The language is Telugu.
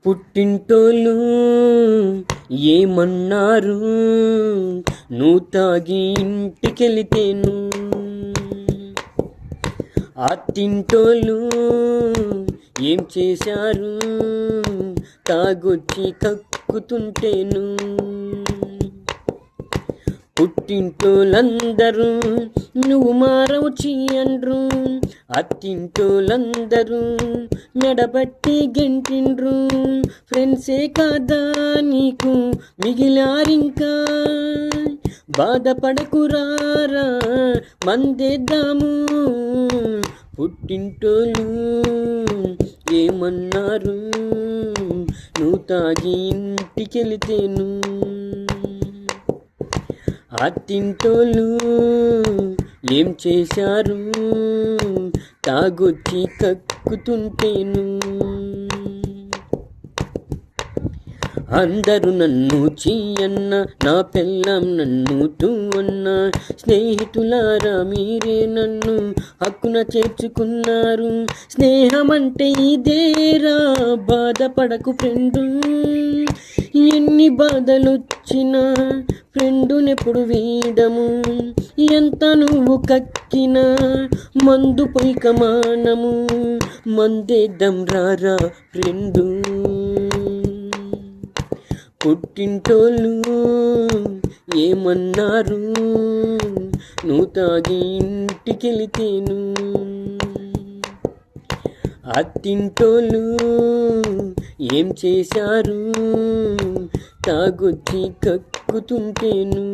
పుట్టింటోళ్ళు ఏమన్నారు, నువ్వు తాగి ఇంటికెళితేను. అత్తింటోళ్ళు ఏం చేశారు, తాగొచ్చి కక్కుతుంటేను. పుట్టింటోళ్ళందరూ నువ్వు మారవుచి అండ్రు, అత్తింటోళ్ళందరూ మెడబట్టి గెంటిండ్రు. ఫ్రెండ్సే కాదా నీకు మిగిలారింకా, బాధపడకురారా మందేద్దాము. పుట్టింటోళ్ళు ఏమన్నారు, నువ్వు తాగి ఇంటికెళితేను. అత్తింటోళ్ళు ఏం చేశారు, తాగొచ్చి కక్కుతుంటేను. అందరూ నన్ను చీ అన్న, నా పెళ్ళాం నన్ను తూ అన్న. స్నేహితులారా మీరే నన్ను హక్కున చేర్చుకున్నారు. స్నేహమంటే ఇదేరా, బాధపడకు ఫ్రెండు. ఎన్ని బాధలొచ్చినా ఫ్రెండునెప్పుడు వీడము. ఎంత నువ్వు కక్కినా మందు పొయ్యకమానము. మందేద్దాం రారా ఫ్రెండు. పుట్టింటోళ్ళు ఏమన్నారు, నువ్వు తాగి ఇంటికెళితేను. అత్తింటోళ్ళు ఏం చేశారు, తాగొచ్చి కక్కుతుంటేను.